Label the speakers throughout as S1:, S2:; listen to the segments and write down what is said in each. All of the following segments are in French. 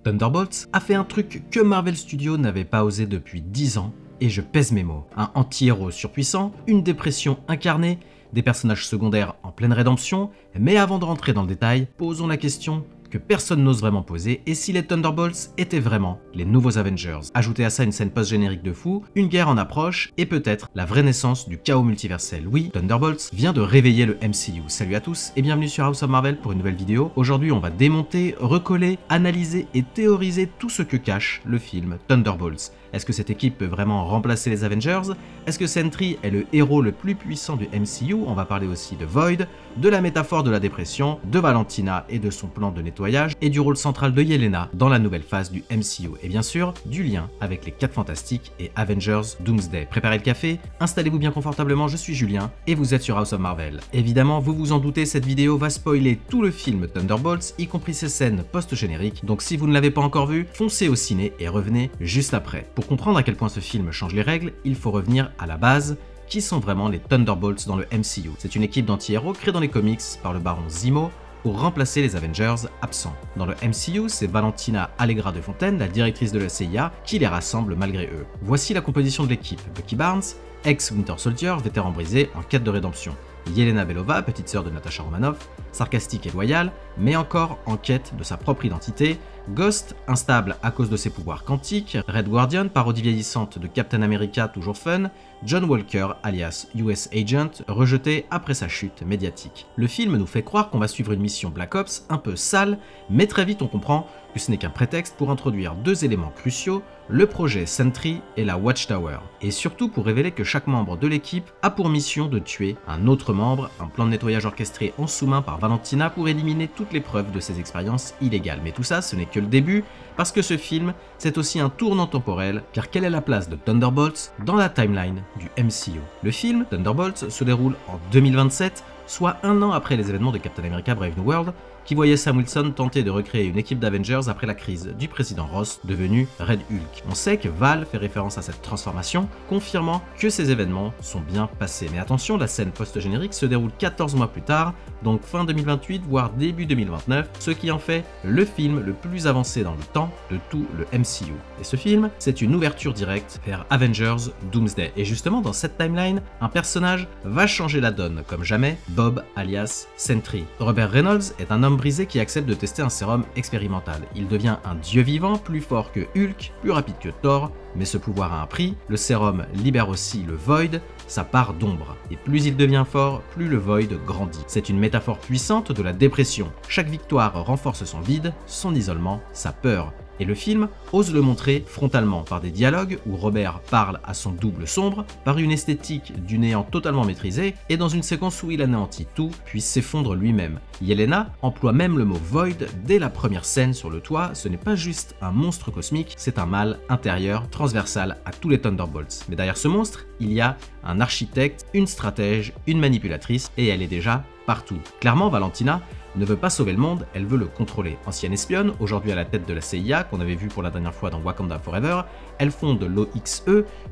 S1: Thunderbolts a fait un truc que Marvel Studios n'avait pas osé depuis 10 ans, et je pèse mes mots. Un anti-héros surpuissant, une dépression incarnée, des personnages secondaires en pleine rédemption, mais avant de rentrer dans le détail, posons la question que personne n'ose vraiment poser, et si les Thunderbolts étaient vraiment les nouveaux Avengers. Ajoutez à ça une scène post-générique de fou, une guerre en approche, et peut-être la vraie naissance du chaos multiversel. Oui, Thunderbolts vient de réveiller le MCU. Salut à tous et bienvenue sur House of Marvel pour une nouvelle vidéo. Aujourd'hui on va démonter, recoller, analyser et théoriser tout ce que cache le film Thunderbolts. Est-ce que cette équipe peut vraiment remplacer les Avengers? Est-ce que Sentry est le héros le plus puissant du MCU? On va parler aussi de Void, de la métaphore de la dépression, de Valentina et de son plan de nettoyage, et du rôle central de Yelena dans la nouvelle phase du MCU, et bien sûr, du lien avec les 4 Fantastiques et Avengers Doomsday. Préparez le café, installez-vous bien confortablement, je suis Julien, et vous êtes sur House of Marvel. Évidemment, vous vous en doutez, cette vidéo va spoiler tout le film Thunderbolts, y compris ses scènes post-génériques, donc si vous ne l'avez pas encore vu, foncez au ciné et revenez juste après. Pour comprendre à quel point ce film change les règles, il faut revenir à la base. Qui sont vraiment les Thunderbolts dans le MCU? C'est une équipe d'anti-héros créée dans les comics par le baron Zemo pour remplacer les Avengers absents. Dans le MCU, c'est Valentina Allegra de Fontaine, la directrice de la CIA, qui les rassemble malgré eux. Voici la composition de l'équipe. Bucky Barnes, ex-Winter Soldier, vétéran brisé en quête de rédemption. Yelena Belova, petite sœur de Natasha Romanoff, sarcastique et loyale, mais encore en quête de sa propre identité. Ghost, instable à cause de ses pouvoirs quantiques. Red Guardian, parodie vieillissante de Captain America, toujours fun. John Walker, alias US Agent, rejeté après sa chute médiatique. Le film nous fait croire qu'on va suivre une mission Black Ops un peu sale, mais très vite on comprend que ce n'est qu'un prétexte pour introduire 2 éléments cruciaux, le projet Sentry et la Watchtower. Et surtout pour révéler que chaque membre de l'équipe a pour mission de tuer un autre membre, un plan de nettoyage orchestré en sous-main par Valentina pour éliminer toutes les preuves de ses expériences illégales. Mais tout ça, ce n'est que le début, parce que ce film, c'est aussi un tournant temporel, car quelle est la place de Thunderbolts dans la timeline du MCU? Le film Thunderbolts se déroule en 2027, soit un an après les événements de Captain America Brave New World, qui voyait Sam Wilson tenter de recréer une équipe d'Avengers après la crise du président Ross, devenu Red Hulk. On sait que Val fait référence à cette transformation, confirmant que ces événements sont bien passés. Mais attention, la scène post-générique se déroule 14 mois plus tard, donc fin 2028, voire début 2029, ce qui en fait le film le plus avancé dans le temps de tout le MCU. Et ce film, c'est une ouverture directe vers Avengers Doomsday. Et justement, dans cette timeline, un personnage va changer la donne comme jamais, Bob alias Sentry. Robert Reynolds est un homme brisé qui accepte de tester un sérum expérimental. Il devient un dieu vivant, plus fort que Hulk, plus rapide que Thor, mais ce pouvoir a un prix. Le sérum libère aussi le Void, sa part d'ombre. Et plus il devient fort, plus le Void grandit. C'est une métaphore puissante de la dépression. Chaque victoire renforce son vide, son isolement, sa peur. Et le film ose le montrer frontalement par des dialogues où Robert parle à son double sombre, par une esthétique du néant totalement maîtrisée, et dans une séquence où il anéantit tout, puis s'effondre lui-même. Yelena emploie même le mot Void dès la première scène sur le toit. Ce n'est pas juste un monstre cosmique, c'est un mal intérieur transversal à tous les Thunderbolts. Mais derrière ce monstre, il y a un architecte, une stratège, une manipulatrice, et elle est déjà partout. Clairement, Valentina ne veut pas sauver le monde, elle veut le contrôler. Ancienne espionne, aujourd'hui à la tête de la CIA, qu'on avait vu pour la dernière fois dans Wakanda Forever, elle fonde l'OXE,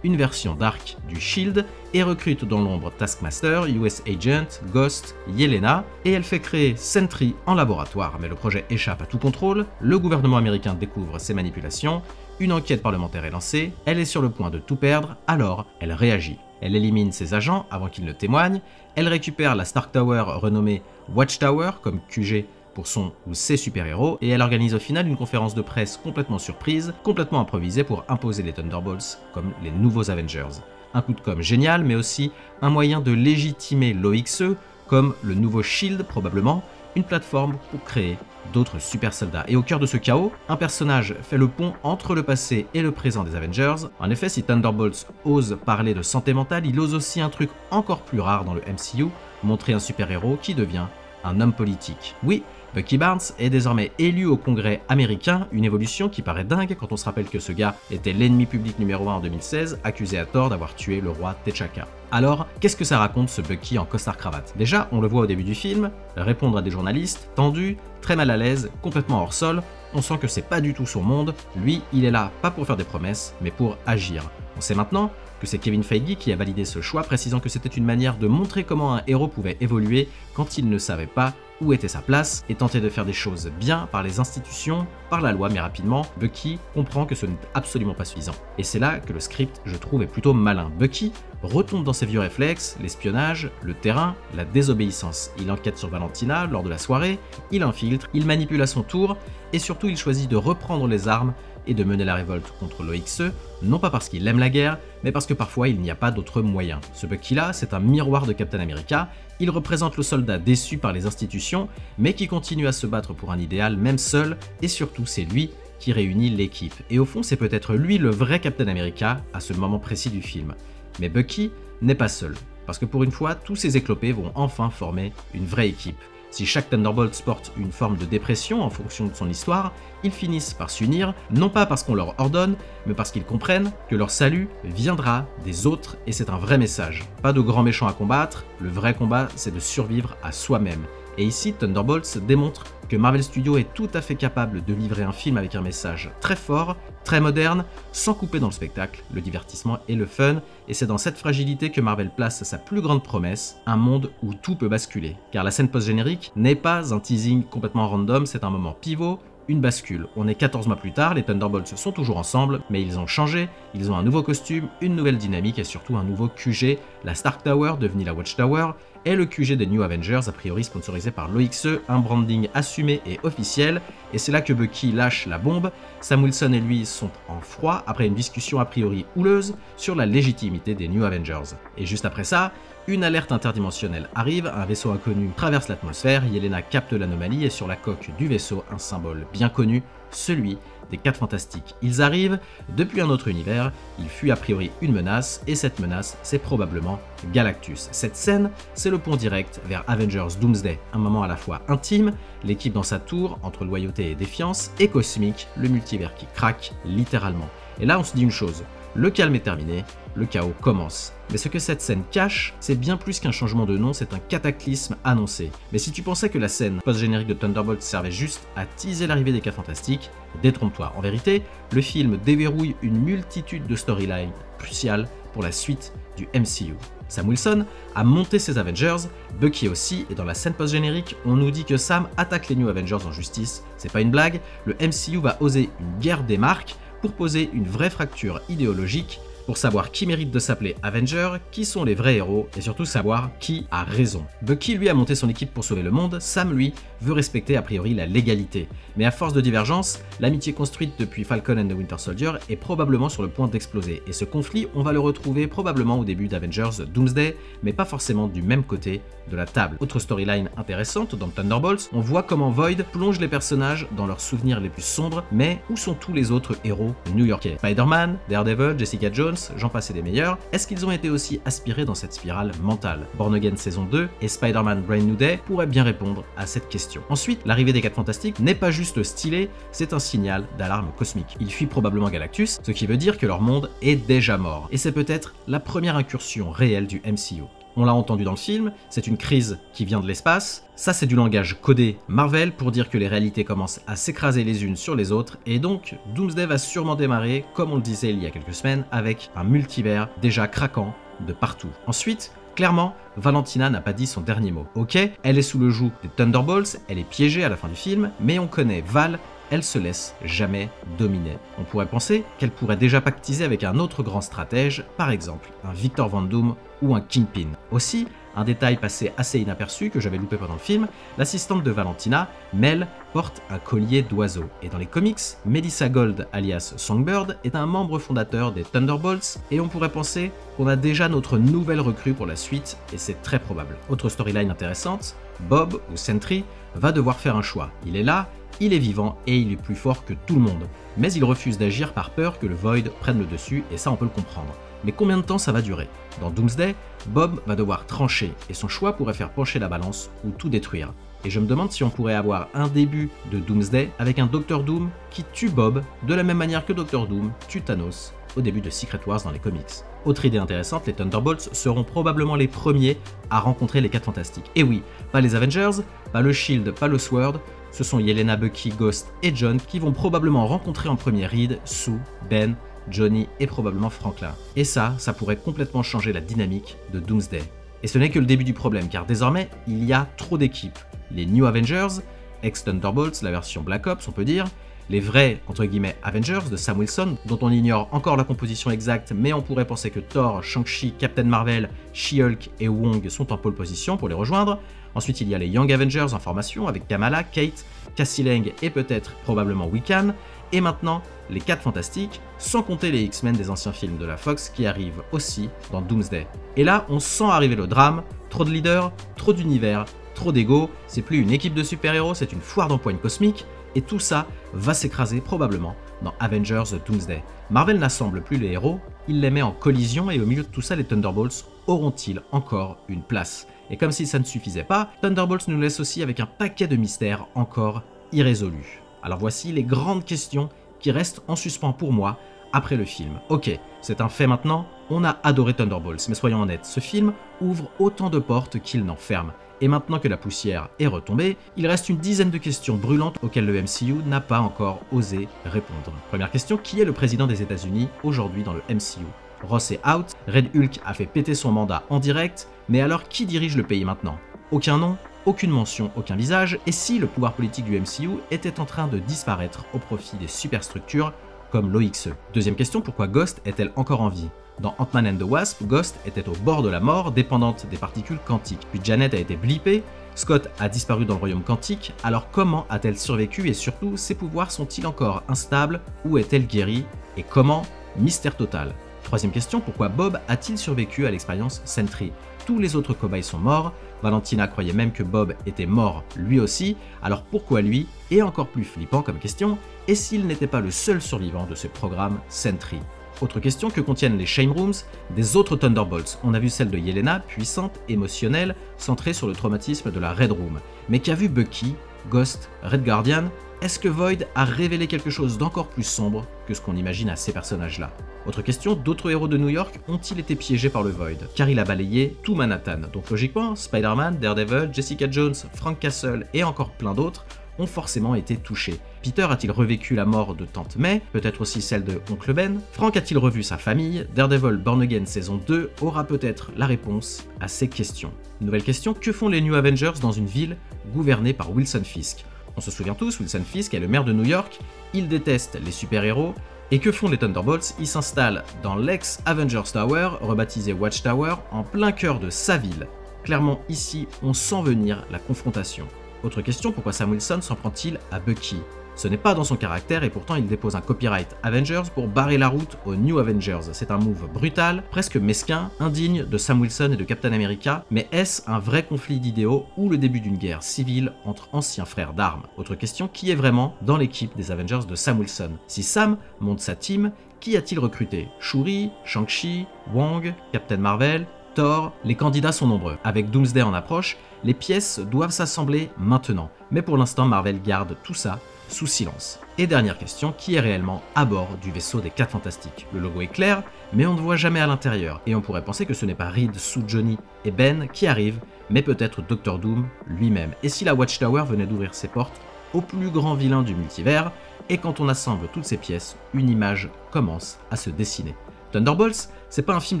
S1: une version dark du SHIELD, et recrute dans l'ombre Taskmaster, US Agent, Ghost, Yelena, et elle fait créer Sentry en laboratoire. Mais le projet échappe à tout contrôle, le gouvernement américain découvre ses manipulations, une enquête parlementaire est lancée, elle est sur le point de tout perdre, alors elle réagit. Elle élimine ses agents avant qu'ils ne témoignent, elle récupère la Stark Tower renommée Watchtower comme QG pour son ou ses super-héros, et elle organise au final une conférence de presse complètement surprise, complètement improvisée pour imposer les Thunderbolts comme les nouveaux Avengers. Un coup de com' génial, mais aussi un moyen de légitimer l'OXE comme le nouveau SHIELD probablement, une plateforme pour créer d'autres super soldats. Et au cœur de ce chaos, un personnage fait le pont entre le passé et le présent des Avengers. En effet, si Thunderbolts ose parler de santé mentale, il ose aussi un truc encore plus rare dans le MCU, montrer un super-héros qui devient un homme politique. Oui, Bucky Barnes est désormais élu au Congrès américain, une évolution qui paraît dingue quand on se rappelle que ce gars était l'ennemi public numéro 1 en 2016, accusé à tort d'avoir tué le roi T'Chaka. Alors, qu'est-ce que ça raconte ce Bucky en costard-cravate? Déjà, on le voit au début du film, répondre à des journalistes, tendu, très mal à l'aise, complètement hors sol. On sent que c'est pas du tout son monde. Lui, il est là pas pour faire des promesses, mais pour agir. On sait maintenant que c'est Kevin Feige qui a validé ce choix, précisant que c'était une manière de montrer comment un héros pouvait évoluer quand il ne savait pas où était sa place et tenter de faire des choses bien par les institutions, par la loi, mais rapidement, Bucky comprend que ce n'est absolument pas suffisant. Et c'est là que le script, je trouve, est plutôt malin. Bucky retombe dans ses vieux réflexes, l'espionnage, le terrain, la désobéissance. Il enquête sur Valentina lors de la soirée, il infiltre, il manipule à son tour, et surtout il choisit de reprendre les armes et de mener la révolte contre l'OXE, non pas parce qu'il aime la guerre, mais parce que parfois il n'y a pas d'autre moyen. Ce Bucky-là, c'est un miroir de Captain America, il représente le soldat déçu par les institutions, mais qui continue à se battre pour un idéal même seul, et surtout c'est lui qui réunit l'équipe. Et au fond, c'est peut-être lui le vrai Captain America à ce moment précis du film. Mais Bucky n'est pas seul, parce que pour une fois, tous ces éclopés vont enfin former une vraie équipe. Si chaque Thunderbolt porte une forme de dépression en fonction de son histoire, ils finissent par s'unir, non pas parce qu'on leur ordonne, mais parce qu'ils comprennent que leur salut viendra des autres et c'est un vrai message. Pas de grands méchants à combattre, le vrai combat c'est de survivre à soi-même. Et ici, Thunderbolts démontre que Marvel Studios est tout à fait capable de livrer un film avec un message très fort, très moderne, sans couper dans le spectacle, le divertissement et le fun, et c'est dans cette fragilité que Marvel place sa plus grande promesse, un monde où tout peut basculer. Car la scène post-générique n'est pas un teasing complètement random, c'est un moment pivot, une bascule. On est 14 mois plus tard, les Thunderbolts sont toujours ensemble, mais ils ont changé, ils ont un nouveau costume, une nouvelle dynamique et surtout un nouveau QG, la Stark Tower devenue la Watchtower, et le QG des New Avengers, a priori sponsorisé par l'OXE, un branding assumé et officiel, et c'est là que Bucky lâche la bombe. Sam Wilson et lui sont en froid après une discussion a priori houleuse sur la légitimité des New Avengers. Et juste après ça, une alerte interdimensionnelle arrive, un vaisseau inconnu traverse l'atmosphère, Yelena capte l'anomalie et sur la coque du vaisseau, un symbole bien connu, celui des 4 Fantastiques. Ils arrivent depuis un autre univers, il fuit a priori une menace, et cette menace, c'est probablement Galactus. Cette scène, c'est le pont direct vers Avengers Doomsday, un moment à la fois intime, l'équipe dans sa tour, entre loyauté et défiance, et cosmique, le multivers qui craque, littéralement. Et là, on se dit une chose, le calme est terminé, le chaos commence. Mais ce que cette scène cache, c'est bien plus qu'un changement de nom, c'est un cataclysme annoncé. Mais si tu pensais que la scène post-générique de Thunderbolt servait juste à teaser l'arrivée des 4 Fantastiques, détrompe-toi. En vérité, le film déverrouille une multitude de storylines cruciales pour la suite du MCU. Sam Wilson a monté ses Avengers, Bucky aussi, et dans la scène post-générique, on nous dit que Sam attaque les New Avengers en justice. C'est pas une blague, le MCU va oser une guerre des marques pour poser une vraie fracture idéologique, pour savoir qui mérite de s'appeler Avenger, qui sont les vrais héros, et surtout savoir qui a raison. Bucky lui a monté son équipe pour sauver le monde, Sam lui veut respecter a priori la légalité. Mais à force de divergence, l'amitié construite depuis Falcon and the Winter Soldier est probablement sur le point d'exploser, et ce conflit, on va le retrouver probablement au début d'Avengers Doomsday, mais pas forcément du même côté de la table. Autre storyline intéressante dans Thunderbolts, on voit comment Void plonge les personnages dans leurs souvenirs les plus sombres, mais où sont tous les autres héros new-yorkais? Spider-Man, Daredevil, Jessica Jones, j'en passe des meilleurs, est-ce qu'ils ont été aussi aspirés dans cette spirale mentale? Born Again saison 2 et Spider-Man Brand New Day pourraient bien répondre à cette question. Ensuite, l'arrivée des 4 Fantastiques n'est pas juste stylée, c'est un signal d'alarme cosmique. Ils fuient probablement Galactus, ce qui veut dire que leur monde est déjà mort. Et c'est peut-être la première incursion réelle du MCU. On l'a entendu dans le film, c'est une crise qui vient de l'espace. Ça, c'est du langage codé Marvel pour dire que les réalités commencent à s'écraser les unes sur les autres, et donc Doomsday va sûrement démarrer, comme on le disait il y a quelques semaines, avec un multivers déjà craquant de partout. Ensuite, clairement, Valentina n'a pas dit son dernier mot. Ok, elle est sous le joug des Thunderbolts, elle est piégée à la fin du film, mais on connaît Val, elle se laisse jamais dominer. On pourrait penser qu'elle pourrait déjà pactiser avec un autre grand stratège, par exemple un Victor Von Doom ou un Kingpin. Aussi, un détail passé assez inaperçu que j'avais loupé pendant le film, l'assistante de Valentina, Mel, porte un collier d'oiseau. Et dans les comics, Melissa Gold, alias Songbird, est un membre fondateur des Thunderbolts, et on pourrait penser qu'on a déjà notre nouvelle recrue pour la suite, et c'est très probable. Autre storyline intéressante, Bob, ou Sentry, va devoir faire un choix. Il est là, il est vivant et il est plus fort que tout le monde. Mais il refuse d'agir par peur que le Void prenne le dessus, et ça on peut le comprendre. Mais combien de temps ça va durer? Dans Doomsday, Bob va devoir trancher, et son choix pourrait faire pencher la balance ou tout détruire. Et je me demande si on pourrait avoir un début de Doomsday avec un Doctor Doom qui tue Bob de la même manière que Doctor Doom tue Thanos au début de Secret Wars dans les comics. Autre idée intéressante, les Thunderbolts seront probablement les premiers à rencontrer les 4 Fantastiques. Et oui, pas les Avengers, pas le Shield, pas le Sword, ce sont Yelena, Bucky, Ghost et John qui vont probablement rencontrer en premier Reed, Sue, Ben, Johnny et probablement Franklin. Et ça pourrait complètement changer la dynamique de Doomsday. Et ce n'est que le début du problème, car désormais, il y a trop d'équipes, les New Avengers, ex-Thunderbolts, la version Black Ops on peut dire, les vrais entre guillemets Avengers de Sam Wilson, dont on ignore encore la composition exacte, mais on pourrait penser que Thor, Shang-Chi, Captain Marvel, She-Hulk et Wong sont en pole position pour les rejoindre. Ensuite il y a les Young Avengers en formation avec Kamala, Kate, Cassie Lang et peut-être probablement Wiccan, et maintenant les 4 Fantastiques, sans compter les X-Men des anciens films de la Fox qui arrivent aussi dans Doomsday. Et là on sent arriver le drame, trop de leaders, trop d'univers, trop d'ego, c'est plus une équipe de super-héros, c'est une foire d'empoigne cosmique, et tout ça va s'écraser probablement dans Avengers Doomsday. Marvel n'assemble plus les héros, il les met en collision et au milieu de tout ça les Thunderbolts auront-ils encore une place? Et comme si ça ne suffisait pas, Thunderbolts nous laisse aussi avec un paquet de mystères encore irrésolus. Alors voici les grandes questions qui restent en suspens pour moi après le film. Ok, c'est un fait maintenant, on a adoré Thunderbolts, mais soyons honnêtes, ce film ouvre autant de portes qu'il n'en ferme. Et maintenant que la poussière est retombée, il reste une dizaine de questions brûlantes auxquelles le MCU n'a pas encore osé répondre. Première question, qui est le président des États-Unis aujourd'hui dans le MCU? Ross est out, Red Hulk a fait péter son mandat en direct, mais alors qui dirige le pays maintenant? Aucun nom, aucune mention, aucun visage, et si le pouvoir politique du MCU était en train de disparaître au profit des superstructures comme l'OXE? Deuxième question, pourquoi Ghost est-elle encore en vie? Dans Ant-Man and the Wasp, Ghost était au bord de la mort, dépendante des particules quantiques. Puis Janet a été blippée, Scott a disparu dans le royaume quantique, alors comment a-t-elle survécu et surtout, ses pouvoirs sont-ils encore instables ou est-elle guérie? Et comment? Mystère total. Troisième question, pourquoi Bob a-t-il survécu à l'expérience Sentry? Tous les autres cobayes sont morts, Valentina croyait même que Bob était mort lui aussi, alors pourquoi lui? Et encore plus flippant comme question, et s'il n'était pas le seul survivant de ce programme Sentry? Autre question, que contiennent les Shame Rooms des autres Thunderbolts? On a vu celle de Yelena, puissante, émotionnelle, centrée sur le traumatisme de la Red Room. Mais qu'a vu Bucky, Ghost, Red Guardian? Est-ce que Void a révélé quelque chose d'encore plus sombre que ce qu'on imagine à ces personnages-là? Autre question, d'autres héros de New York ont-ils été piégés par le Void? Car il a balayé tout Manhattan, donc logiquement, Spider-Man, Daredevil, Jessica Jones, Frank Castle et encore plein d'autres ont forcément été touchés. Peter a-t-il revécu la mort de Tante May, peut-être aussi celle de Oncle Ben? Frank a-t-il revu sa famille? Daredevil Born Again saison 2 aura peut-être la réponse à ces questions. Nouvelle question, que font les New Avengers dans une ville gouvernée par Wilson Fisk? On se souvient tous, Wilson Fisk est le maire de New York, il déteste les super-héros, et que font les Thunderbolts? Ils s'installent dans l'ex-Avengers Tower, rebaptisé Watchtower, en plein cœur de sa ville. Clairement ici, on sent venir la confrontation. Autre question, pourquoi Sam Wilson s'en prend-il à Bucky? Ce n'est pas dans son caractère et pourtant il dépose un copyright Avengers pour barrer la route aux New Avengers. C'est un move brutal, presque mesquin, indigne de Sam Wilson et de Captain America, mais est-ce un vrai conflit d'idéaux ou le début d'une guerre civile entre anciens frères d'armes? Autre question, qui est vraiment dans l'équipe des Avengers de Sam Wilson? Si Sam monte sa team, qui a-t-il recruté? Shuri, Shang-Chi, Wong, Captain Marvel, Thor? Les candidats sont nombreux. Avec Doomsday en approche, les pièces doivent s'assembler maintenant. Mais pour l'instant, Marvel garde tout ça sous silence. Et dernière question, qui est réellement à bord du vaisseau des 4 Fantastiques? Le logo est clair, mais on ne voit jamais à l'intérieur. Et on pourrait penser que ce n'est pas Reed, Sue, Johnny et Ben qui arrivent, mais peut-être Dr. Doom lui-même. Et si la Watchtower venait d'ouvrir ses portes au plus grand vilain du multivers? Et quand on assemble toutes ces pièces, une image commence à se dessiner. Thunderbolts, c'est pas un film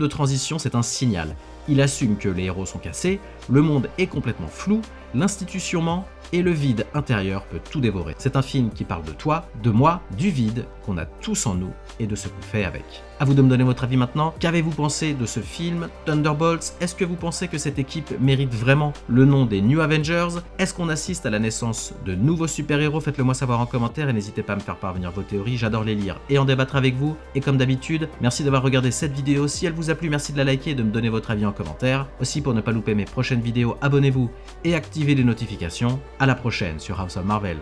S1: de transition, c'est un signal. Il assume que les héros sont cassés, le monde est complètement flou, l'institution ment, et le vide intérieur peut tout dévorer. C'est un film qui parle de toi, de moi, du vide qu'on a tous en nous et de ce qu'on fait avec. À vous de me donner votre avis maintenant. Qu'avez-vous pensé de ce film Thunderbolts? Est-ce que vous pensez que cette équipe mérite vraiment le nom des New Avengers? Est-ce qu'on assiste à la naissance de nouveaux super-héros? Faites-le moi savoir en commentaire et n'hésitez pas à me faire parvenir vos théories, j'adore les lire et en débattre avec vous. Et comme d'habitude, merci d'avoir regardé cette vidéo. Si elle vous a plu, merci de la liker et de me donner votre avis en commentaire. Aussi, pour ne pas louper mes prochaines vidéos, abonnez-vous et activez les notifications. À la prochaine sur House of Marvel.